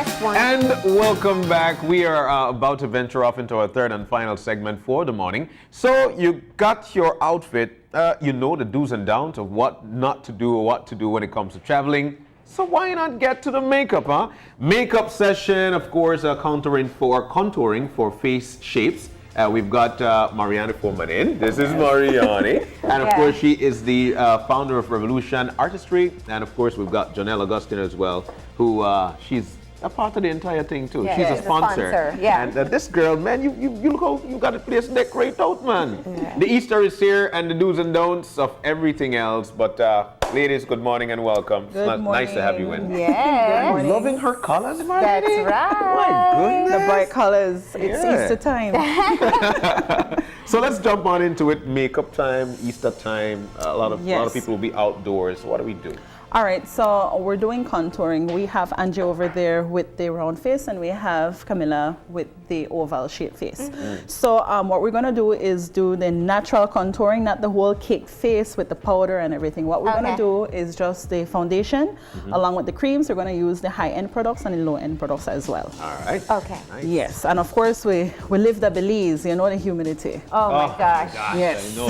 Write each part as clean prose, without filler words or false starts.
Test one. And welcome back. We are about to venture off into our third and final segment for the morning. So you got your outfit. You know the do's and don'ts of what not to do or what to do when it comes to traveling. So why not get to the makeup, huh? Makeup session, of course, contouring for face shapes. We've got Marianne Foreman in. This is Marianne. And of course, she is the founder of Revolution Artistry. And of course, we've got Jonell Augustine as well, who she's a part of the entire thing too. Yeah, she's a sponsor. Yeah. And this girl, man, you look how you got the place decorated out, man. Yeah. The Easter is here and the do's and don'ts of everything else. But ladies, good morning and welcome. Good morning. Nice to have you in. Yeah. Loving her colors, Marianne? That's right. My goodness. The bright colors. It's Easter time. So let's jump on into it. Makeup time, Easter time. A lot of people will be outdoors. What do we do? All right, so we're doing contouring. We have Angie over there with the round face, and we have Camilla with the oval shaped face. So what we're gonna do is do the natural contouring, not the whole cake face with the powder and everything. What we're gonna do is just the foundation, along with the creams. We're gonna use the high-end products and the low-end products as well. All right. Okay. Nice. Yes, and of course we live the Belize, you know, the humidity. Oh my gosh. Yes. I know,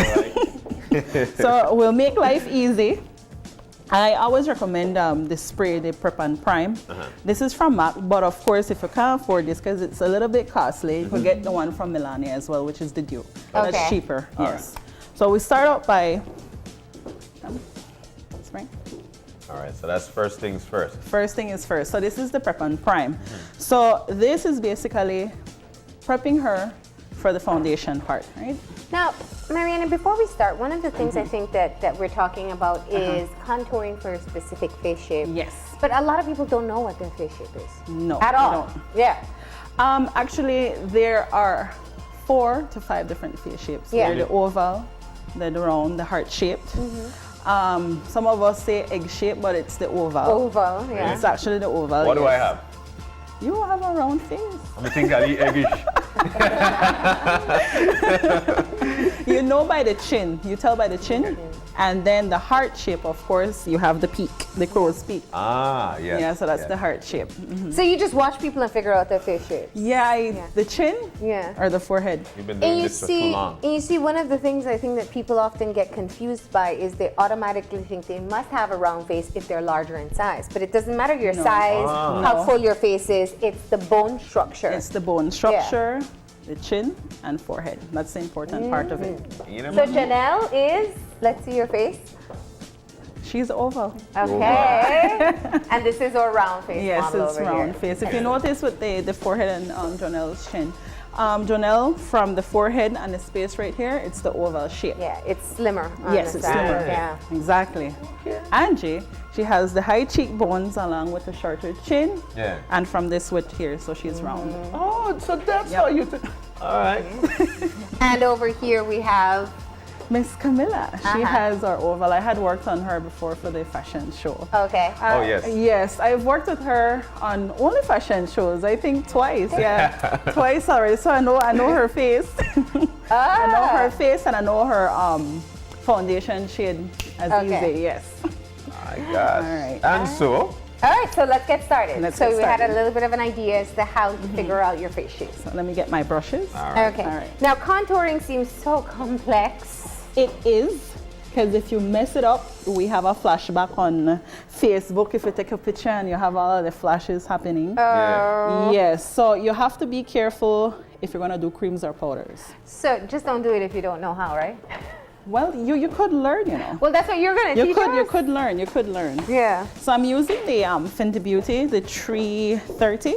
right? So we'll make life easy. I always recommend the spray, the Prep and Prime. This is from MAC, but of course, if you can't afford this, because it's a little bit costly, you can get the one from Melania as well, which is the Duke. Okay. That's cheaper, All yes. So we start out by spray. All right, so that's first things first. First thing is first. So this is the Prep and Prime. So this is basically prepping her for the foundation part, right? Now, Marianne, before we start, one of the things I think that we're talking about is contouring for a specific face shape. Yes. But a lot of people don't know what their face shape is. No. At they all. don't. Yeah. Actually, there are 4 to 5 different face shapes. Yeah. They're the oval, the round, the heart-shaped. Some of us say egg-shaped, but it's the oval. Oval, yeah. It's actually the oval. What do I yes. have? You have a round face. I think I eat eggish. You know by the chin. You tell by the chin. And then the heart shape, of course, you have the peak, the crow's peak. Ah, yes. Yeah, so that's the heart shape. So you just watch people and figure out their face shape. Yeah, the chin or the forehead. You've been doing this for too long. And you see, one of the things I think that people often get confused by is they automatically think they must have a round face if they're larger in size. But it doesn't matter your size, how full your face is, it's the bone structure. It's the bone structure, the chin, and forehead. That's the important part of it. So Jonell is, let's see your face. She's oval. Okay. And this is our round face Yes, model it's over round here. face. If you notice with the forehead and Jonell's chin, Jonell, from the forehead and the space right here, it's the oval shape. Yeah, it's slimmer. On Yes, the it's side. slimmer. Yeah. Exactly. Angie, she has the high cheekbones along with the shorter chin. Yeah. And from this width here, so she's round. Oh, so that's how you all right. And over here we have. Miss Camilla, she has our oval. I had worked on her before for the fashion show. Okay. Oh, yes. Yes, I've worked with her on only fashion shows. I think twice. Yeah, twice already. So I know her face. I know her face, and I know her foundation shade as easy. Yes. My gosh. All right. And so. All right, so let's get started. Let's so get we had a started. little bit of an idea as to how to figure out your face shape. So let me get my brushes. All right. Okay. All right. Now contouring seems so complex. It is, because if you mess it up, we have a flashback on Facebook. If you take a picture and you have all of the flashes happening. Yeah. Yes, so you have to be careful if you're gonna do creams or powders. So just don't do it if you don't know how, right? Well, you could learn, you know. Well, that's what you're gonna teach us. You could learn. Yeah. So I'm using the Fenty Beauty, the 330.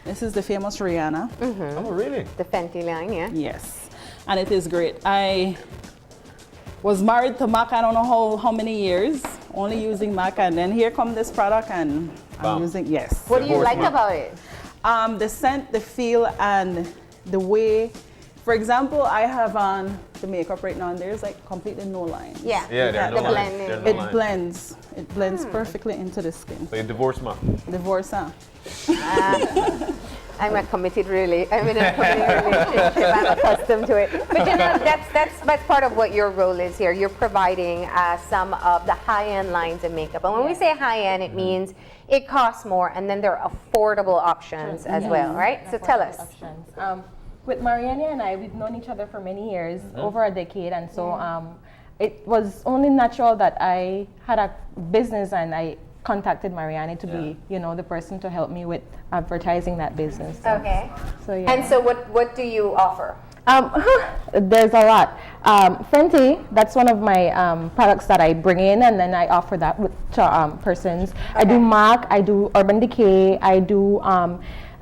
This is the famous Rihanna. Oh, really? The Fenty line, yeah. Yes, and it is great. I was married to MAC, I don't know how many years, only using MAC, and then here come this product, and I'm using, yes. What do you like about it? The scent, the feel, and the way. For example, I have on the makeup right now, and there's like completely no lines. Yeah. Yeah, there are no the lines. blending. There are no It lines. blends. It blends perfectly into the skin. So you divorced, ma? Divorce, huh? I'm a committed relationship. I'm accustomed to it. But you know, that's part of what your role is here. You're providing some of the high-end lines of makeup. And when we say high-end, it means it costs more, and then there are affordable options as well, right? So tell us. With Marianne and I, we've known each other for many years, over a decade, and so it was only natural that I had a business and I contacted Marianne to be, you know, the person to help me with advertising that business. So, Okay. So yeah. And so what do you offer? There's a lot. Fenty, that's one of my products that I bring in, and then I offer that to persons. Okay. I do MAC, I do Urban Decay, I do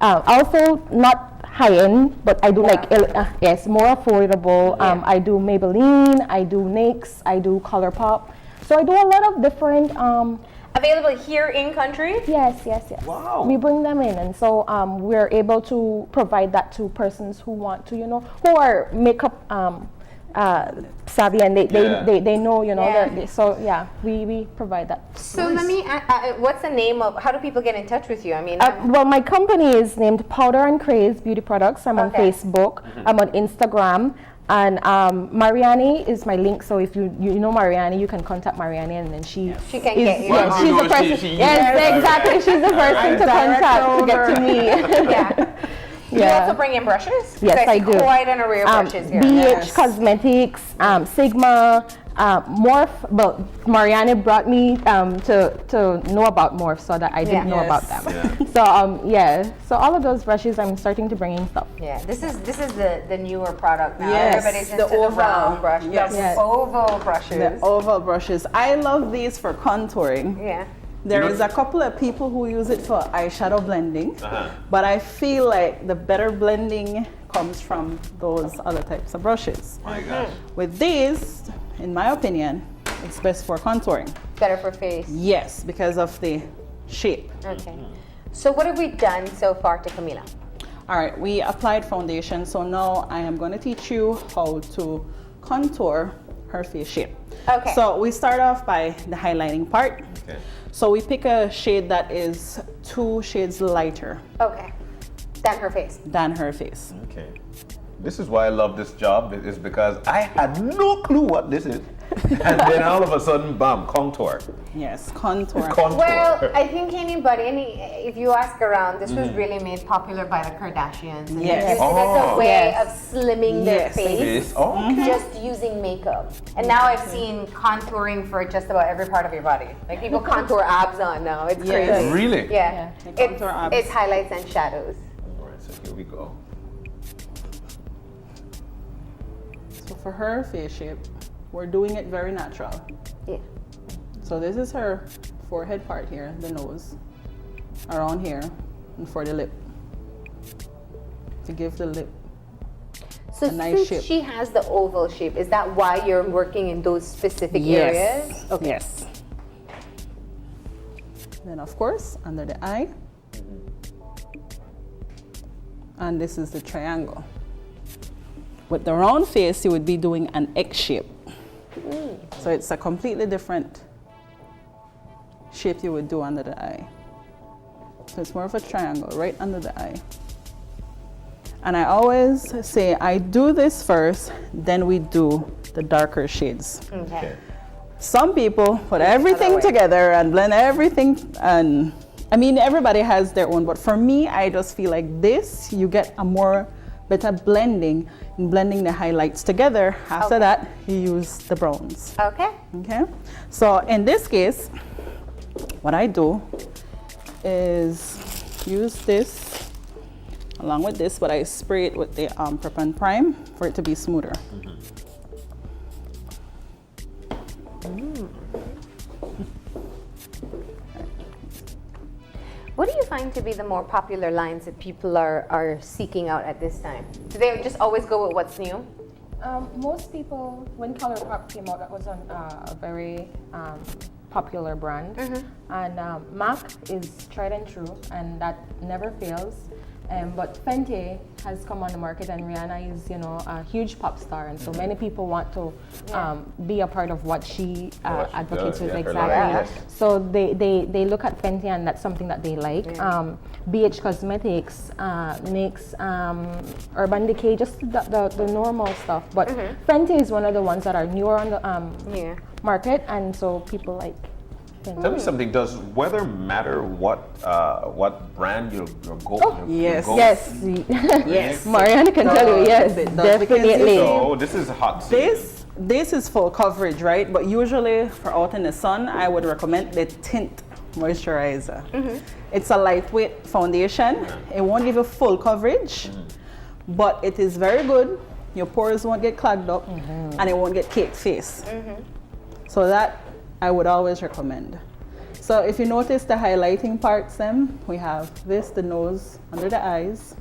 also not high-end, but I do yes, more affordable. I do Maybelline, I do NYX, I do ColourPop. So I do a lot of different available here in country? Yes. Wow. We bring them in, and so we're able to provide that to persons who want to, you know, who are makeup savvy, and they know, you know, so yeah, we provide that. So let me, what's the name of, how do people get in touch with you? I mean, well, my company is named Powder and Craze Beauty Products. I'm on Facebook, I'm on Instagram. And Marianne is my link, so if you know Marianne, you can contact Marianne, and then she can get you. Yeah, she's the person. Yes, exactly. She's the person to contact to get to me. You also bring in brushes? Yes, I do. Quite an array of brushes here. BH Cosmetics, Sigma, Morph. Well, Marianne brought me to know about Morph, so that I didn't know about them. So all of those brushes, I'm starting to bring in stuff. Yeah, this is the newer product now. Yes, Everybody's into the oval round brush. Yes. The oval brushes. The oval brushes. I love these for contouring. Yeah. There is a couple of people who use it for eyeshadow blending, but I feel like the better blending comes from those other types of brushes. My gosh. With these, in my opinion, it's best for contouring. Better for face. Yes, because of the shape. Okay. So what have we done so far to Camila? All right, we applied foundation, so now I am going to teach you how to contour her face shape. Okay. So we start off by the highlighting part. Okay. So we pick a shade that is 2 shades lighter Okay. Than her face. than her face. Okay. This is why I love this job, is because I had no clue what this is. And then all of a sudden, bam, contour. Yes, contour. Well, I think anybody, if you ask around, this was really made popular by the Kardashians. And Yes. they used it as a way Yes. of slimming their Yes. face, Okay. just using makeup. And now I've seen contouring for just about every part of your body. Like people contour abs on now. It's Yes. crazy. Really? Yeah. They contour abs. It's highlights and shadows. All right, so here we go. So for her face shape, we're doing it very natural. Yeah. So this is her forehead part here, the nose, around here, and for the lip. To give the lip So a nice since shape. she has the oval shape, is that why you're working in those specific areas? Okay. Yes. Then of course, under the eye. And this is the triangle. With the round face, you would be doing an X shape. So it's a completely different shape you would do under the eye. So it's more of a triangle right under the eye. And I always say I do this first, then we do the darker shades. Okay. Some people put everything together and blend everything, and I mean everybody has their own, but for me I just feel like this you get a more better blending in blending the highlights together. After that you use the browns. Okay. Okay, so in this case what I do is use this along with this, but I spray it with the Prep and Prime for it to be smoother. What do you find to be the more popular lines that people are seeking out at this time? Do they just always go with what's new? Most people, when ColourPop came out, that was a very popular brand. And MAC is tried and true, and that never fails. But Fenty has come on the market, and Rihanna is, a huge pop star, and so many people want to be a part of what she advocates with. Exactly. So they look at Fenty, and that's something that they like. BH Cosmetics makes Urban Decay, just the normal stuff. But Fenty is one of the ones that are newer on the market, and so people like Fenty. Tell me something. Does weather matter? What brand you go? Yes. Yes. Yes. Marianne can tell you. Yes, definitely. So this is hot season. This is full coverage, right? But usually for out in the sun, I would recommend the tint moisturizer. It's a lightweight foundation. It won't give you full coverage, but it is very good. Your pores won't get clogged up, and it won't get caked face. So that I would always recommend. So if you notice the highlighting parts, we have the nose, under the eyes,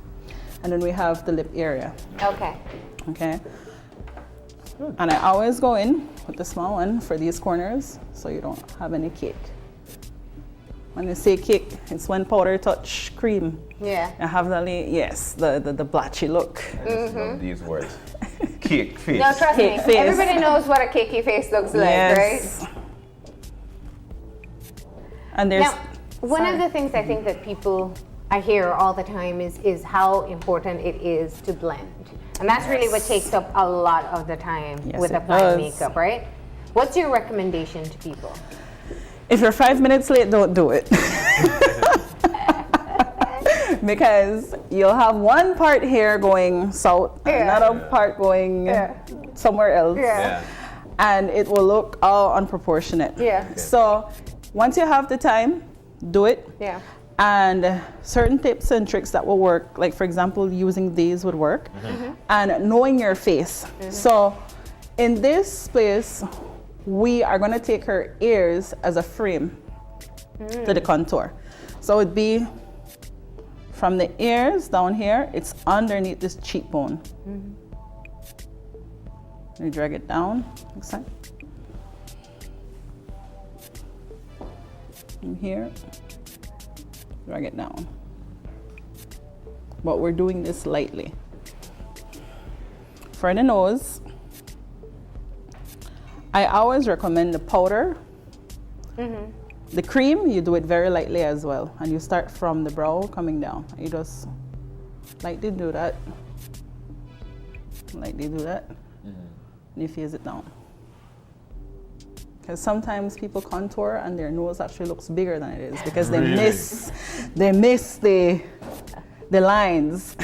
and then we have the lip area. Okay. And I always go in with the small one for these corners, so you don't have any cake. When you say cake, it's when powder touch cream. Yeah. I have the blotchy look. I just love these words. Cake face. No, trust me. Cake face. Everybody knows what a cakey face looks like, right? And there's one of the things I think that I hear all the time is how important it is to blend. And that's really what takes up a lot of the time with applying makeup, right? What's your recommendation to people? If you're 5 minutes late, don't do it. Because you'll have one part here going south, another part going somewhere else. And it will look all unproportionate. So once you have the time, do it. And certain tips and tricks that will work, like for example, using these would work. And knowing your face. So in this place, we are going to take her ears as a frame to the contour. So it'd be from the ears down here, it's underneath this cheekbone. You drag it down, like that. And here, drag it down. But we're doing this lightly. For the nose, I always recommend the powder. The cream, you do it very lightly as well. And you start from the brow coming down. You just lightly do that. Lightly do that. And you phase it down. Because sometimes people contour and their nose actually looks bigger than it is because they miss the lines.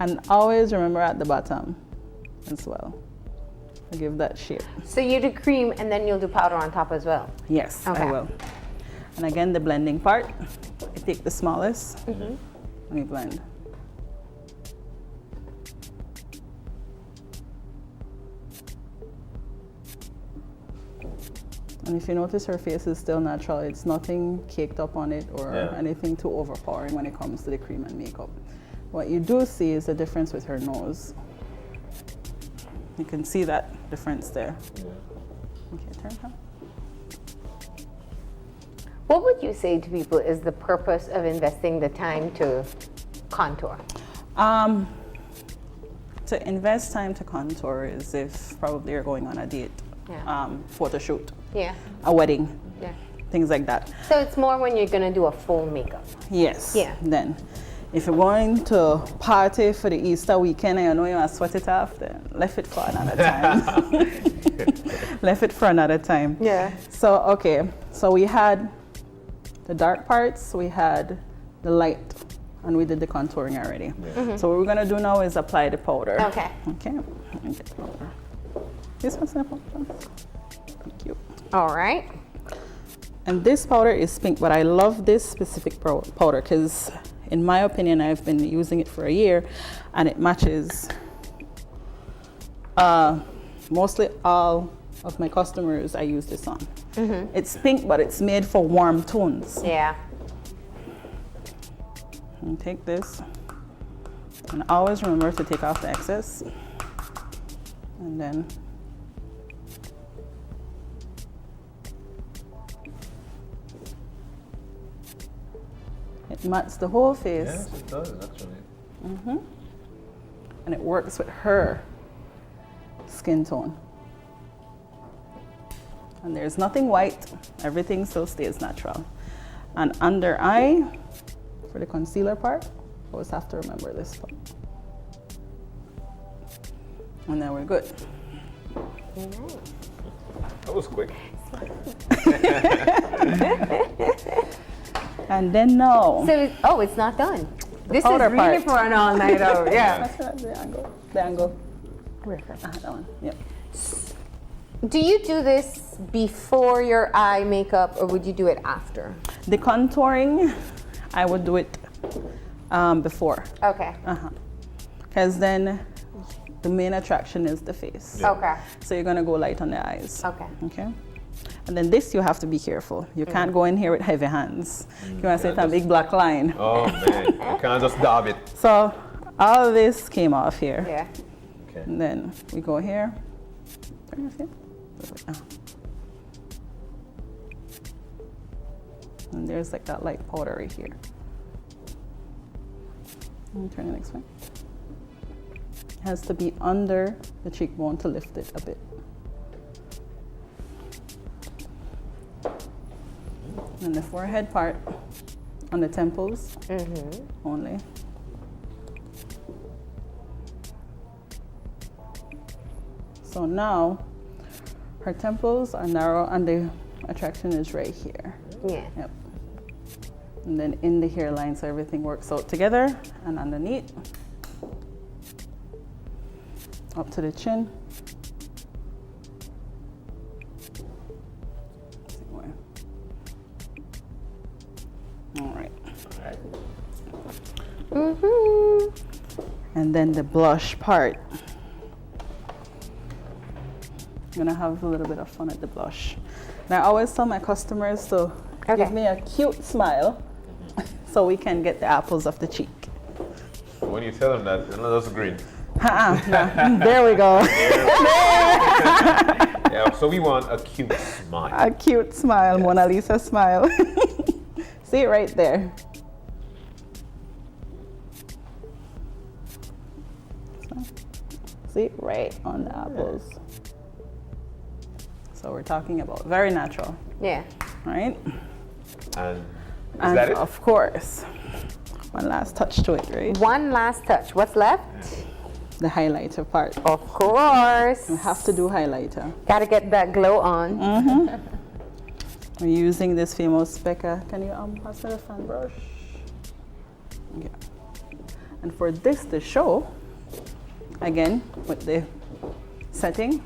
And always remember at the bottom as well. Give that shape. So you do cream and then you'll do powder on top as well? Yes, I will. And again, the blending part, I take the smallest and we blend. And if you notice, her face is still natural. It's nothing caked up on it or anything too overpowering when it comes to the cream and makeup. What you do see is the difference with her nose. You can see that difference there. Okay, turn her. What would you say to people is the purpose of investing the time to contour? To invest time to contour is if probably you're going on a date, photo shoot, a wedding, things like that. So it's more when you're gonna do a full makeup. Yes. Then. If you're going to party for the Easter weekend and you know you want to sweat it off, then left it for another time. Left it for another time. So, okay. So we had the dark parts, we had the light, and we did the contouring already. So what we're going to do now is apply the powder. Okay. Get powder. This one's the powder. Thank you. All right. And this powder is pink, but I love this specific powder because in my opinion, I've been using it for a year and it matches mostly all of my customers I use this on. It's pink, but it's made for warm tones. And take this and always remember to take off the excess and then It mats the whole face. Yes, it does actually. And it works with her skin tone. And there's nothing white, everything still stays natural. And under eye, for the concealer part, always have to remember this part. And then we're good. That was quick. And then now, So, it's not done. This is outer really part. for an all-nighter. Yeah. that's right, the angle. The angle. That one. Yep. Do you do this before your eye makeup, or would you do it after? The contouring, I would do it before. Okay. Because then the main attraction is the face. Okay. So you're gonna go light on the eyes. Okay. Okay. And then this you have to be careful. You can't go in here with heavy hands. You wanna set a big black line. Oh man, you can't just dab it. So all this came off here. Yeah. Okay. And then we go here. And there's like that light powder right here. Let me turn the next way. It has to be under the cheekbone to lift it a bit. And the forehead part on the temples only. So now her temples are narrow and the attraction is right here. Yeah. Yep. And then in the hairline, so everything works out together and underneath. Up to the chin. Same way. All right. And then the blush part. I'm gonna have a little bit of fun at the blush. Now I always tell my customers to give me a cute smile so we can get the apples of the cheek. When you tell them that, they're not just green. There we go. Yeah, so we want a cute smile. A cute smile, Mona Lisa smile. See it right there. See, right on the apples. So we're talking about very natural, Yeah. right? And is And that it? of course, one last touch to it, right? One last touch. What's left? The highlighter part. Of course. We have to do highlighter. Gotta get that glow on. We're using this famous Becca. Can you pass me the fan brush? Yeah. And for this to show, again, with the setting,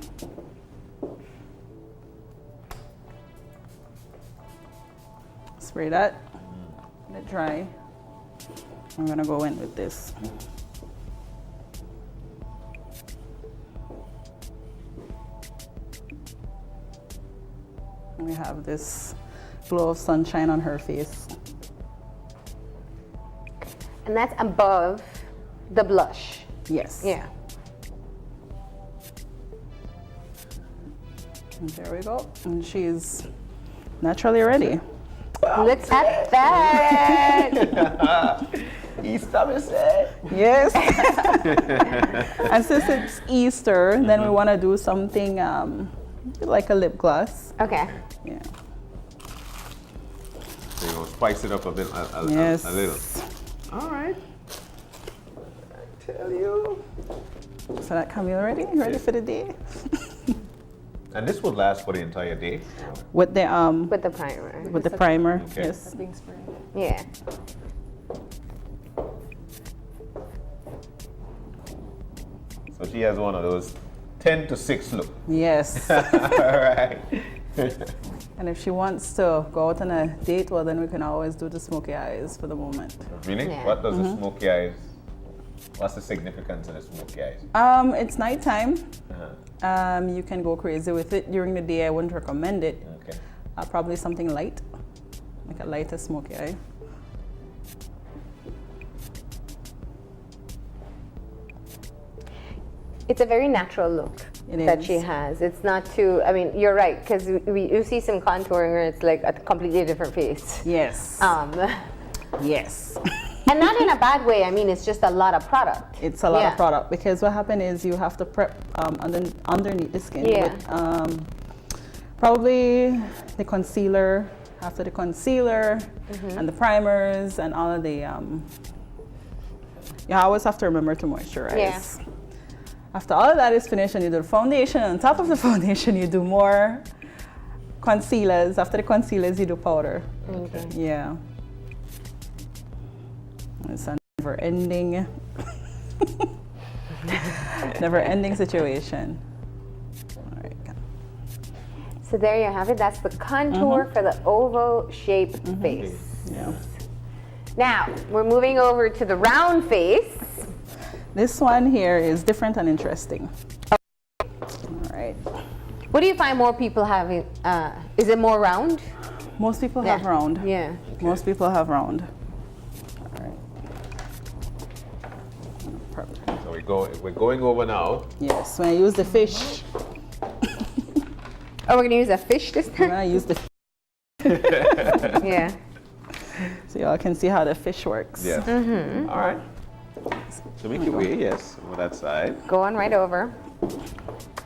spray that, let it dry. I'm gonna go in with this. We have this glow of sunshine on her face. And that's above the blush. Yes. Yeah. And there we go. And she's naturally ready. Look at that. Easter, me say. Yes. And since it's Easter, then we want to do something like a lip gloss. Okay. Yeah. So you know, spice it up a bit, Yes. a little. All right. I tell you. So that Camille ready? You ready for the day? And this would last for the entire day. With the With the primer. with the primer. Okay. Yes. Yeah. So she has one of those 10 to 6 look. Yes. All right. And if she wants to go out on a date, well, then we can always do the smoky eyes for the moment. Really? Yeah. What does the smoky eyes? What's the significance of the smoky eyes? It's nighttime. Uh-huh. You can go crazy with it. During the day, I wouldn't recommend it. Okay. Probably something light, like a lighter smoky eye. It's a very natural look It that is. she has. It's not too, I mean, you're right, because you see some contouring where it's like a completely different face. Yes. Yes. And not in a bad way. I mean, it's just a lot of product. It's a lot of product because what happened is you have to prep underneath the skin with probably the concealer, after the concealer and the primers and all of the, you always have to remember to moisturize. Yeah. After all of that is finished and you do the foundation, on top of the foundation you do more concealers. After the concealers you do powder. Okay. Yeah. It's a never-ending, never-ending situation. All right. So there you have it. That's the contour for the oval-shaped face. Yeah. Now we're moving over to the round face. This one here is different and interesting. All right. What do you find more people having? Is it more round? Most people have round. Yeah. Most people have round. So we're going over now. Yes, when I use the fish. Oh, we're gonna use a fish this time? When I use the yeah. So y'all can see how the fish works. Yes. All right. So make your way, yes, over that side. Go on right over.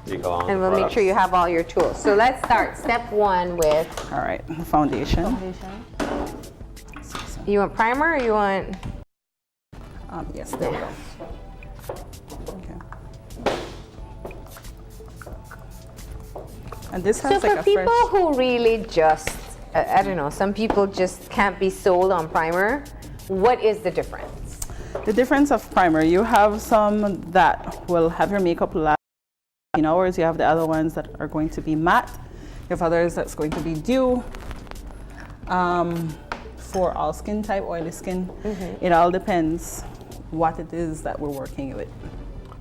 And we'll make sure you have all your tools. So let's start step one with. All right, the foundation. You want primer or you want? Yes, there we go. Okay. And this has So like for a people fresh. who really just, I don't know, some people just can't be sold on primer. What is the difference? The difference of primer, you have some that will have your makeup last 18 hours. You have the other ones that are going to be matte. You have others that's going to be dew. For all skin type, oily skin, it all depends what it is that we're working with.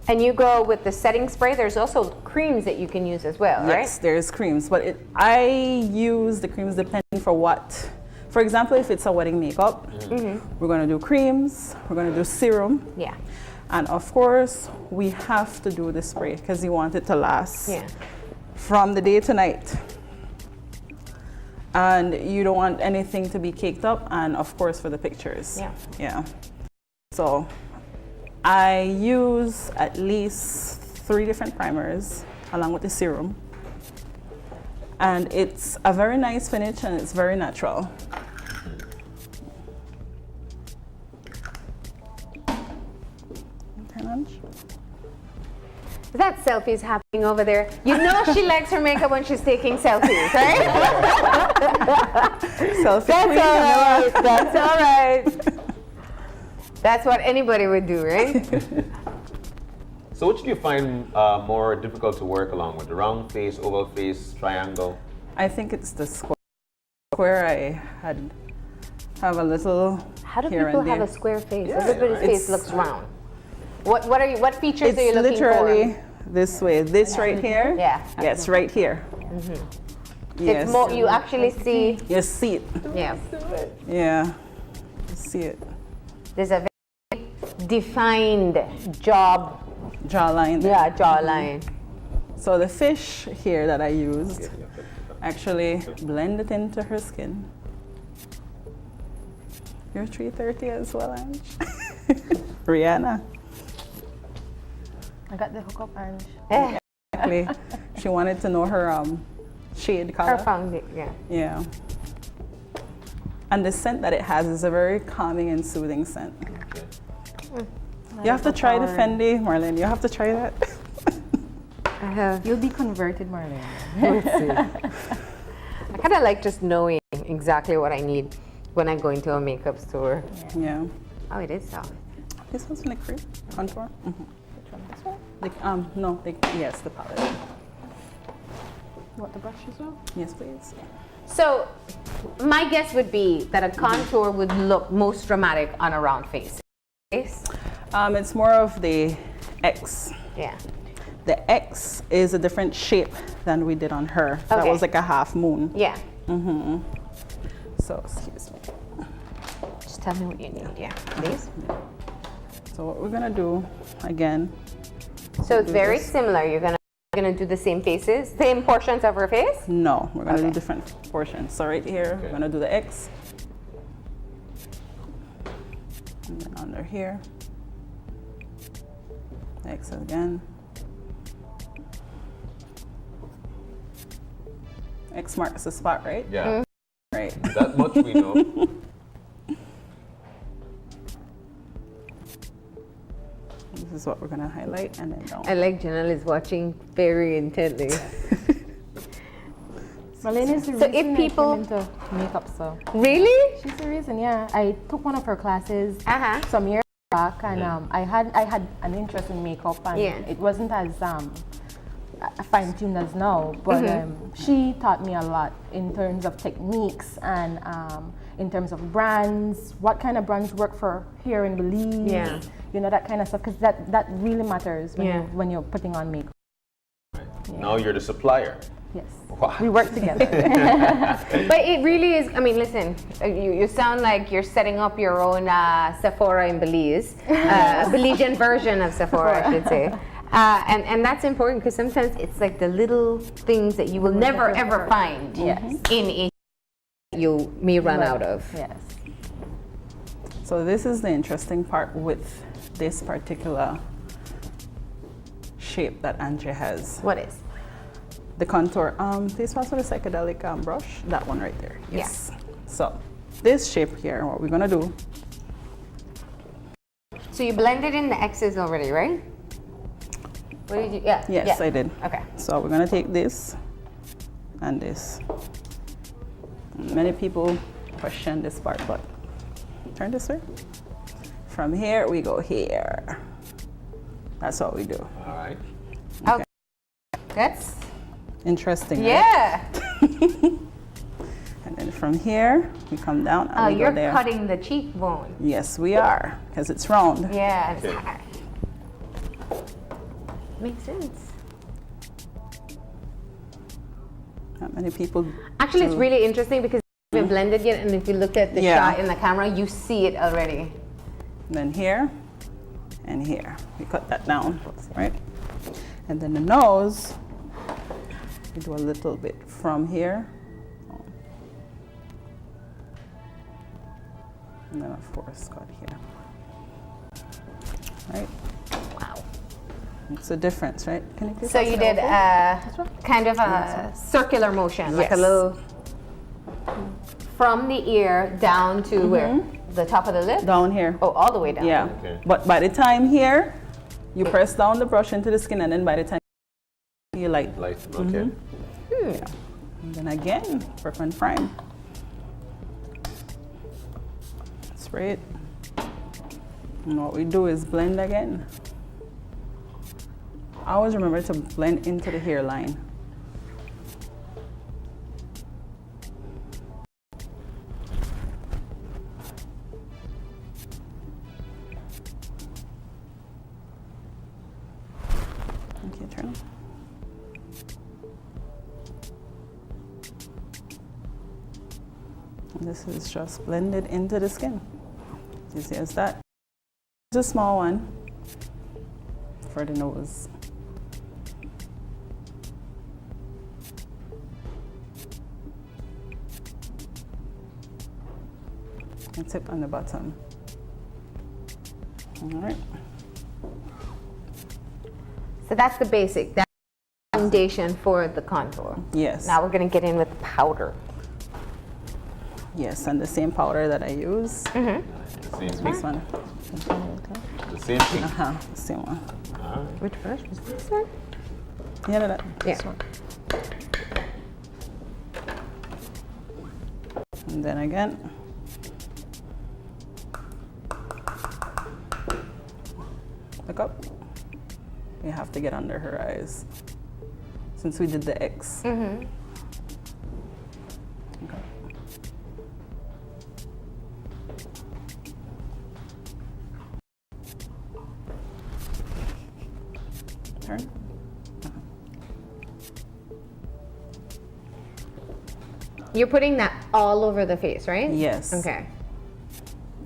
And you go with the setting spray. There's also creams that you can use as well, right? Yes, there's creams, but I use the creams depending for what. For example, if it's a wedding makeup, we're going to do creams, we're going to do serum. Yeah. And of course, we have to do the spray because you want it to last from the day to night. And you don't want anything to be caked up, and of course for the pictures. Yeah. So I use at least 3 different primers along with the serum. And it's a very nice finish and it's very natural. Is that selfies happening over there? You know she likes her makeup when she's taking selfies, right? Selfie That's all right. That's what anybody would do, right? So which do you find more difficult to work along with? The round face, oval face, triangle? I think it's the square. Square I have a little. How do here people and have there. a square face? Everybody's face looks round. What features are you It's looking for? literally this way. This right here. Yeah. Yes, right here. Yes. It's more, you actually see. You see it. Yeah. Yeah. You see it. There's a very defined Jawline. Yeah, jawline. So the fish here that I used actually blend it into her skin. You're 330 as well, Ange. Rihanna. I got the hookup orange. Exactly. She wanted to know her shade color. Her foundation, yeah. Yeah. And the scent that it has is a very calming and soothing scent. You have to try the Fendi, Marlene. You have to try that. I have. You'll be converted, Marlene. Let's see. I kind of like just knowing exactly what I need when I go into a makeup store. Yeah. Oh, it is soft. This one's like cream contour. Which one? This one? No, yes, the palette. What, the brush as well? Yes, please. So, my guess would be that a contour would look most dramatic on a round face. It's more of the X. Yeah. The X is a different shape than we did on her. That Okay. was like a half moon. Yeah. So, excuse me. Just tell me what you need. Yeah, please. So what we're gonna do again. So it's very similar. You're gonna do the same faces, same portions of her face. No, we're gonna Okay. do different portions. So right here, we're gonna do the X. And then under here. X again. X marks the spot, right? Yeah. Right. That much we know. This is what we're gonna highlight and then down. I like Jonell is watching very intently. Marlene is the So reason if people- I came into makeup, so. Really? She's the reason, yeah. I took one of her classes Uh-huh. some years back, and I had an interest in makeup, and Yeah. it wasn't as fine-tuned as now, but she taught me a lot in terms of techniques and in terms of brands, what kind of brands work for here in Belize, Yeah. you know, that kind of stuff, because that really matters when, Yeah. when you're putting on makeup. Now you're the supplier. Yes, Wow. we work together. But it really is, I mean, listen, you sound like you're setting up your own Sephora in Belize, a Belizean version of Sephora, I should say. And that's important because sometimes it's like the little things that you will never ever find Yes. in a you may run out of. Yes. So this is the interesting part with this particular shape that Angie has. What is? The contour, this was with a psychedelic brush, that one right there. Yes. So this shape here, what we're gonna do, So you blended in the X's already, right? What did you? Yeah. yes, yeah. I did. Okay. So we're gonna take this and this. Many people question this part, but turn this way. From here, we go here. That's what we do. All right. Okay. That's Interesting, right? yeah. And then from here, we come down and Oh, we you're go there. cutting the cheekbone. Yes, we are, because it's round. Yeah. It's Okay. hard. Makes sense. Not many people. Actually, it's do. really interesting because it's been blended yet, and if you look at the Yeah. shot in the camera, you see it already. Then here and here. We cut that down, right? And then the nose, we do a little bit from here. And then of course cut here. Right? Wow. It's a difference, right? Can you please So pass you it did over? kind of a circular motion, like a Yes. little from the ear down to where? The top of the lip? Down here. Oh, all the way down. Yeah. Okay. But by the time here, you press down the brush into the skin, and then by the time you light. Light. Okay. And then again, work on prime. Spray it. And what we do is blend again. I always remember to blend into the hairline. Okay, turn it. And this is just blended into the skin. Easy as that. It's a small one for the nose. And tip on the bottom. All right. So that's the basic. That's the foundation for the contour. Yes. Now we're going to get in with the powder. Yes, and the same powder that I use. The same This thing. one. The same thing. The same one. All right. Which brush was this one? Yeah, that. Yeah. This one. And then again. Look up. You have to get under her eyes. Since we did the X. Okay. Turn. You're putting that all over the face, right? Yes. Okay.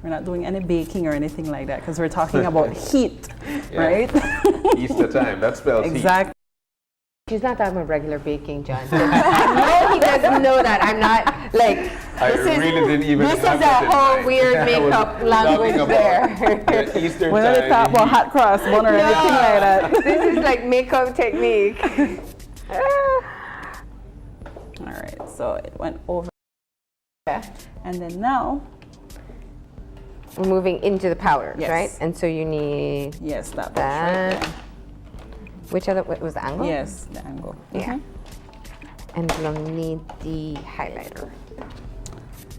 We're not doing any baking or anything like that because we're talking about heat, Yeah. right? Easter time. That spells heat. Exactly. She's not talking about regular baking, John. I know he doesn't know that. I'm not like I really didn't even. This is have a that in whole mind. weird I was makeup language talking there. about the Eastern When they talk about hot cross bun or anything like that. This is like makeup technique. All right, so it went over. Yeah. And then now, We're moving into the powders, Yes. right? And so you need yes, that. that. Right Which other, what was the angle? there. Yes, the angle. Yeah. Mhm. And you'll need the highlighter.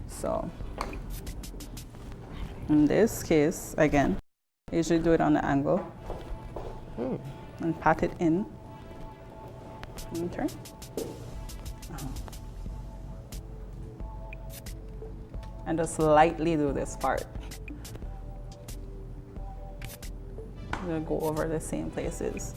So, in this case, again, usually do it on the angle and pat it in. And turn. And just lightly do this part. I'm gonna go over the same places.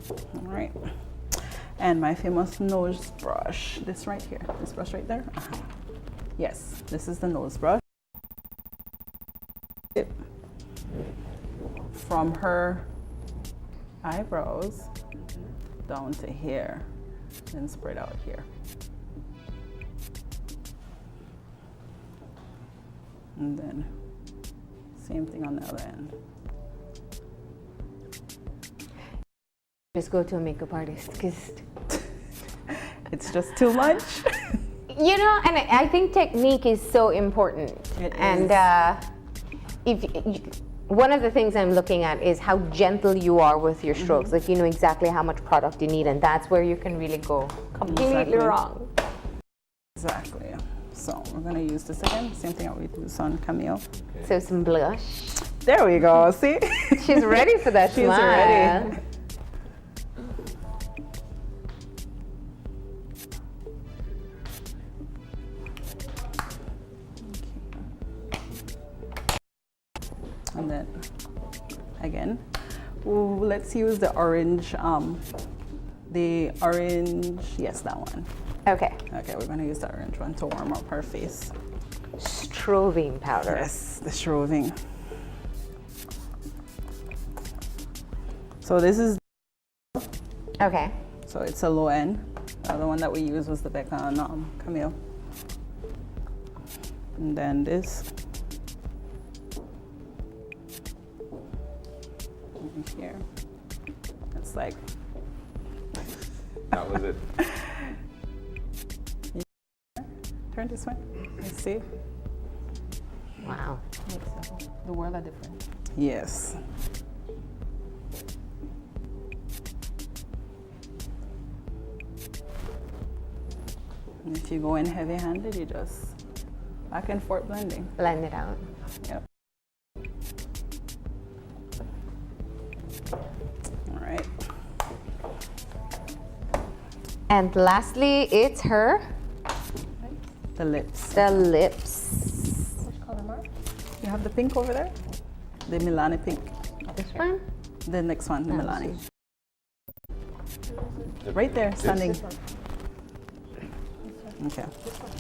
All right. And my famous nose brush, this right here, this brush right there. Yes, this is the nose brush. From her eyebrows down to here and spread out here. And then same thing on the other end. Just go to a makeup artist because It's just too much. you know, and I think technique is so important. It and one of the things I'm looking at is how gentle you are with your strokes. Like you know exactly how much product you need, and that's where you can really go completely Exactly. wrong. Exactly. So we're gonna use this again. Same thing that we do on Camille. So some blush. There we go. See? She's ready for that She's smile. ready. And then again, let's use the orange, yes, that one. Okay. Okay, we're gonna use the orange one to warm up her face. Strobing powder. Yes, the strobing. So this is, Okay. so it's a low end. The other one that we used was the Becca and Camille. And then this. Over here. It's like, That was it. turn this way. Let's see. Wow. The world are different. Yes. And if you go in heavy-handed, you just back and forth blending. Blend it out. Yep. All right. And lastly, it's her, The lips. the lips. Which color, Mark? You have the pink over there? The Milani pink. This one? The next one, the Milani. Right there, standing. Okay.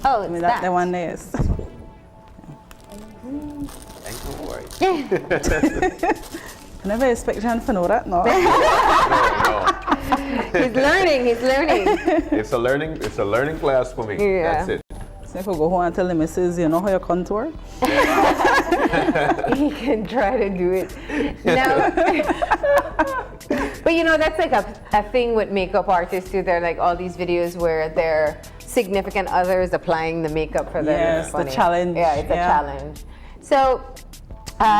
Oh, I it's mean, that. the one there is. Thank you for it. I never expect Jan to know that, no. No, He's learning, he's learning. it's a learning class for me. Yeah. That's it. So if I go home and tell the missus, you know how you contour? He can try to do it. Now, but you know, that's like a thing with makeup artists too. There are like all these videos where their significant others applying the makeup for them. Yes, It's the funny. challenge. Yeah, it's a Yeah. challenge. So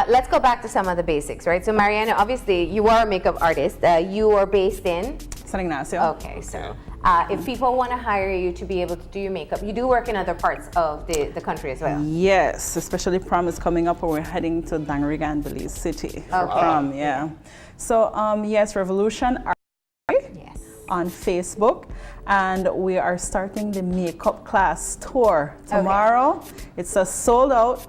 let's go back to some of the basics, right? So Marianne, obviously you are a makeup artist. You are based in? San Ignacio. Okay, so if people want to hire you to be able to do your makeup, you do work in other parts of the country as well. Yes, especially prom is coming up and we're heading to Dangriga and Belize City for Okay. prom, yeah. So yes, Revolution Artistry Yes. on Facebook, and we are starting the makeup class tour tomorrow. It's a sold out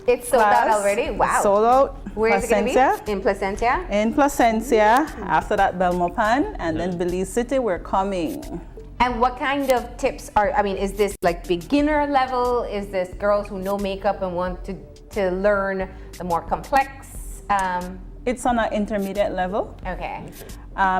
It's sold out class. already? Wow. It's sold out. Where is it going to Placencia. be? In Placentia? In Placencia, after that Belmopan, and then Belize City, we're coming. And what kind of tips are, I mean, is this like beginner level? Is this girls who know makeup and want to learn the more complex? It's on an intermediate level. Okay.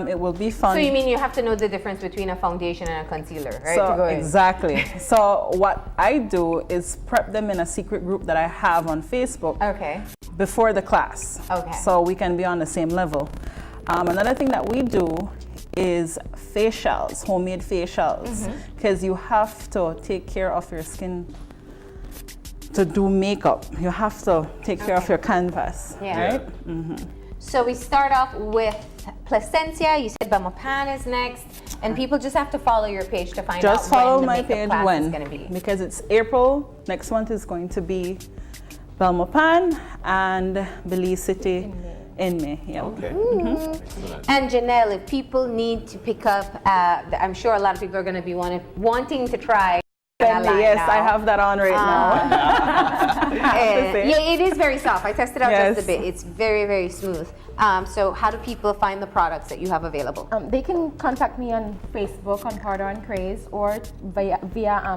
It will be fun. So you mean you have to know the difference between a foundation and a concealer, right? So exactly. So what I do is prep them in a secret group that I have on Facebook. Okay. Before the class. Okay. So we can be on the same level. Another thing that we do is facials, homemade facials, because you have to take care of your skin to do makeup. You have to take care of your canvas, right? So we start off with Placencia. You said Belmopan is next, and people just have to follow your page to find out Just follow when the my makeup page class when, is going to be. because it's April. Next month is going to be Belmopan and Belize City in May. Yeah. Okay. And Jonell, if people need to pick up, I'm sure a lot of people are going to be wanting to try. Yes, now. I have that on right now. Yeah, it is very soft. I tested out Yes. just a bit. It's very, very smooth. So how do people find the products that you have available? They can contact me on Facebook on Powder and Craze or via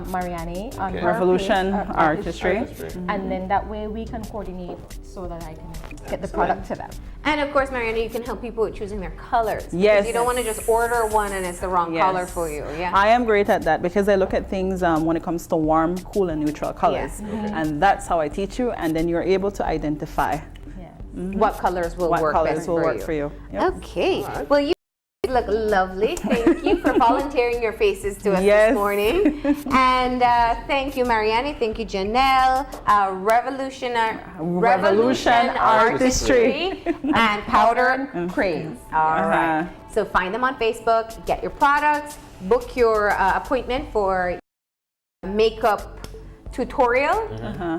Marianne on her Revolution page, Artistry. and then that way we can coordinate so that I can get the product to them. And of course, Marianne, you can help people with choosing their colors. Yes. Because you don't want to just order one and it's the wrong Yes. color for you. Yeah. I am great at that because I look at things when it comes to warm, cool, and neutral colors. And that's how I teach you, and then you're able to identify What colors will what work colors best will for work you. for you. Yep. Okay. Well, you look lovely. Thank you for volunteering your faces to us Yes. this morning. And thank you, Marianne. Thank you, Jonell. Revolution Artistry. and Powder and Craze. All right. So find them on Facebook, get your products, book your appointment for makeup tutorial,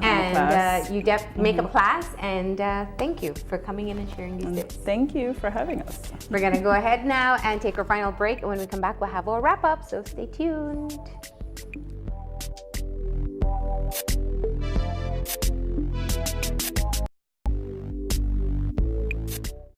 and you makeup class. And thank you for coming in and sharing these tips. Thank you for having us. We're going to go ahead now and take our final break. And when we come back, we'll have our wrap up. So stay tuned.